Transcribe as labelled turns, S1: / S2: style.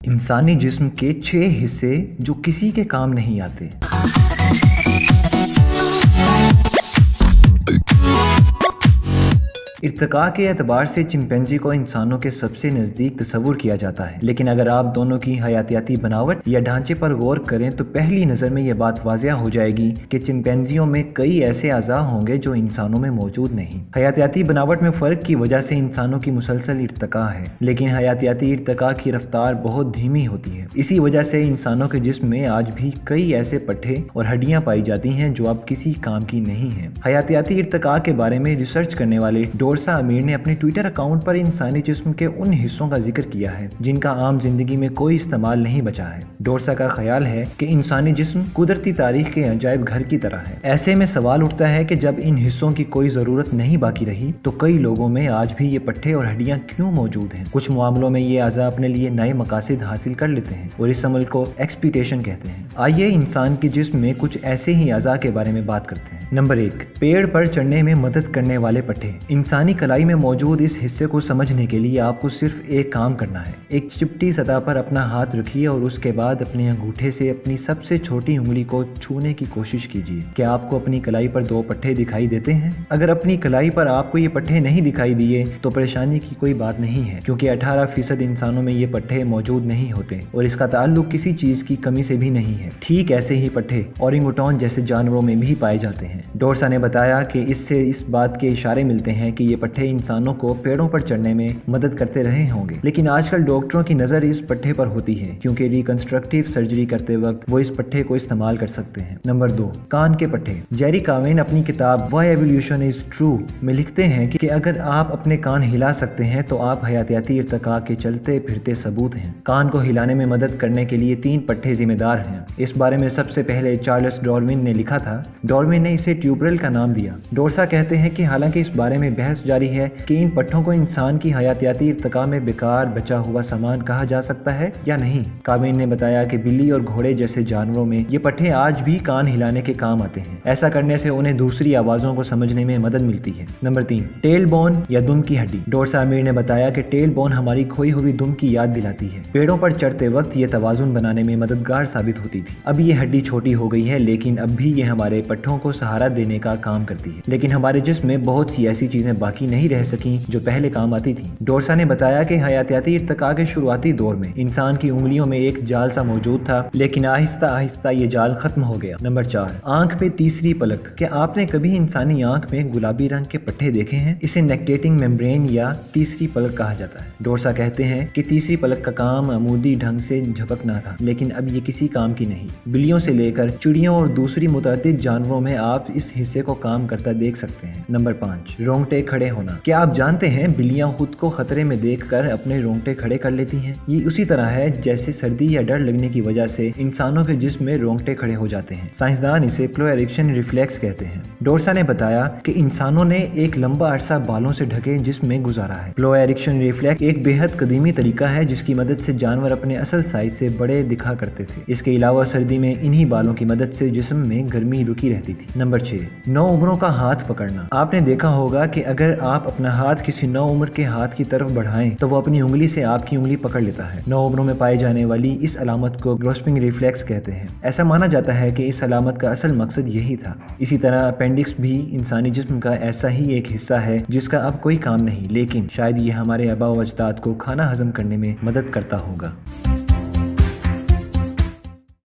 S1: انسانی جسم کے 6 حصے جو کسی کے کام نہیں آتے۔ ارتقاء کے اعتبار سے چمپینزی کو انسانوں کے سب سے نزدیک تصور کیا جاتا ہے، لیکن اگر آپ دونوں کی حیاتیاتی بناوٹ یا ڈھانچے پر غور کریں تو پہلی نظر میں یہ بات واضح ہو جائے گی کہ چمپینزیوں میں کئی ایسے اعضاء ہوں گے جو انسانوں میں موجود نہیں۔ حیاتیاتی بناوٹ میں فرق کی وجہ سے انسانوں کی مسلسل ارتقاء ہے، لیکن حیاتیاتی ارتقاء کی رفتار بہت دھیمی ہوتی ہے۔ اسی وجہ سے انسانوں کے جسم میں آج بھی کئی ایسے پٹھے اور ہڈیاں پائی جاتی ہیں جو اب کسی کام کی نہیں ہیں۔ حیاتیاتی ارتقاء کے بارے میں ریسرچ کرنے والے ڈورسا امیر نے اپنے ٹویٹر اکاؤنٹ پر انسانی جسم کے ان حصوں کا ذکر کیا ہے جن کا عام زندگی میں کوئی استعمال نہیں بچا ہے۔ ڈورسا کا خیال ہے کہ انسانی جسم قدرتی تاریخ کے عجائب گھر کی طرح ہے۔ ایسے میں سوال اٹھتا ہے کہ جب ان حصوں کی کوئی ضرورت نہیں باقی رہی تو کئی لوگوں میں آج بھی یہ پٹھے اور ہڈیاں کیوں موجود ہیں؟ کچھ معاملوں میں یہ اعضاء اپنے لیے نئے مقاصد حاصل کر لیتے ہیں اور اس عمل کو ایکسپیٹیشن کہتے ہیں۔ آئیے انسان کے جسم میں کچھ ایسے ہی اعضاء کے بارے میں بات کرتے ہیں۔ نمبر 1، پیڑ پر چڑھنے میں مدد کرنے والے پٹھے۔ انسانی کلائی میں موجود اس حصے کو سمجھنے کے لیے آپ کو صرف ایک کام کرنا ہے۔ ایک چپٹی سطح پر اپنا ہاتھ رکھیے اور اس کے بعد اپنے انگوٹھے سے اپنی سب سے چھوٹی انگلی کو چھونے کی کوشش کیجیے۔ کیا آپ کو اپنی کلائی پر 2 پٹھے دکھائی دیتے ہیں؟ اگر اپنی کلائی پر آپ کو یہ پٹھے نہیں دکھائی دیے تو پریشانی کی کوئی بات نہیں ہے، کیونکہ 18% انسانوں میں یہ پٹھے موجود نہیں ہوتے اور اس کا تعلق کسی چیز کی کمی سے بھی نہیں ہے۔ ٹھیک ایسے ہی پٹھے اورنگوٹان جیسے جانوروں میں بھی پائے جاتے ہیں۔ ڈورسا نے بتایا کہ اس سے اس بات کے اشارے ملتے ہیں کہ یہ پٹھے انسانوں کو پیڑوں پر چڑھنے میں مدد کرتے رہے ہوں گے، لیکن آج کل ڈاکٹروں کی نظر اس پٹھے پر ہوتی ہے کیونکہ ریکنسٹرکٹیو سرجری کرتے وقت وہ اس پٹھے کو استعمال کر سکتے ہیں۔ نمبر 2، کان کے پٹھے۔ جیری کاوین اپنی کتاب Why Evolution is True میں لکھتے ہیں کہ اگر آپ اپنے کان ہلا سکتے ہیں تو آپ حیاتیاتی ارتقاء کے چلتے پھرتے ثبوت ہیں۔ کان کو ہلانے میں مدد کرنے کے لیے 3 پٹھے ذمہ دار ہیں۔ اس بارے میں سب سے پہلے چارلس ڈارون نے لکھا تھا۔ ڈارون نے اسے ٹیوبرل کا نام دیا۔ ڈورسا کہتے ہیں کہ حالانکہ اس بارے میں بحث جاری ہے کہ ان پٹھوں کو انسان کی حیاتیاتی ارتقاء میں بیکار بچا ہوا سامان کہا جا سکتا ہے یا نہیں۔ کاوین نے بتایا کہ بلی اور گھوڑے جیسے جانوروں میں یہ پٹھے آج بھی کان ہلانے کے کام آتے ہیں۔ ایسا کرنے سے انہیں دوسری آوازوں کو سمجھنے میں مدد ملتی ہے۔ نمبر 3، ٹیل بون یا دم کی ہڈی۔ ڈورسا امیر نے بتایا کہ ٹیل بون ہماری کھوئی ہوئی دم کی یاد دلاتی ہے۔ پیڑوں پر چڑھتے وقت یہ توازن بنانے میں مددگار ثابت ہوتی تھی۔ اب یہ ہڈی چھوٹی ہو گئی ہے لیکن اب بھی یہ ہمارے پٹھوں کو سہارا دینے کا کام کرتی ہے۔ لیکن ہمارے جسم میں بہت سی ایسی چیزیں باقی نہیں رہ سکیں جو پہلے کام آتی تھیں۔ ڈورسا نے بتایا کہ حیاتیاتی ارتقاء کے شروعاتی دور میں انسان کی انگلیوں میں ایک جال سا موجود تھا، لیکن آہستہ آہستہ یہ جال ختم ہو گیا۔ نمبر 4، آنکھ میں تیسری پلک۔ کیا آپ نے کبھی انسانی آنکھ میں گلابی رنگ کے پٹھے دیکھے ہیں؟ اسے نیکٹیٹنگ میمبرین یا تیسری پلک کہا جاتا ہے۔ ڈورسا کہتے ہیں کہ تیسری پلک کا کام عمودی ڈھنگ سے جھپکنا تھا، لیکن اب یہ کسی کام کی نہیں۔ بلیوں سے لے کر چڑیوں اور دوسری متعدد جانوروں میں آپ اس حصے کو کام کرتا دیکھ سکتے ہیں۔ نمبر 5، رونگٹے کھڑے ہونا۔ کیا آپ جانتے ہیں بلیاں خود کو خطرے میں دیکھ کر اپنے رونگٹے کھڑے کر لیتی ہیں؟ یہ اسی طرح ہے جیسے سردی یا ڈر لگنے کی وجہ سے انسانوں کے جسم میں رونگٹے کھڑے ہو جاتے ہیں۔ سائنسدان اسے پلو ایرکشن ریفلیکس کہتے ہیں۔ ڈورسا نے بتایا کہ انسانوں نے ایک لمبا عرصہ بالوں سے ڈھکے جسم میں گزارا ہے۔ پلو ایرکشن ریفلیکس ایک بے حد قدیمی طریقہ ہے جس کی مدد سے جانور اپنے اصل سائز سے بڑے دکھا کرتے تھے۔ اس کے علاوہ سردی میں انہی بالوں کی مدد سے جسم میں گرمی رکی رہتی تھی۔ نمبر 6، نو عمروں کا ہاتھ پکڑنا۔ آپ نے دیکھا ہوگا کہ اگر آپ اپنا ہاتھ کسی نو عمر کے ہاتھ کی طرف بڑھائیں تو وہ اپنی انگلی سے آپ کی انگلی پکڑ لیتا ہے۔ نو عمروں میں پائے جانے والی اس علامت کو گروسپنگ ریفلیکس کہتے ہیں۔ ایسا مانا جاتا ہے کہ اس علامت کا اصل مقصد یہی تھا۔ اسی طرح اپینڈکس بھی انسانی جسم کا ایسا ہی ایک حصہ ہے جس کا اب کوئی کام نہیں، لیکن شاید یہ ہمارے آباء و اجداد کو کھانا ہضم کرنے میں مدد کرتا ہوگا۔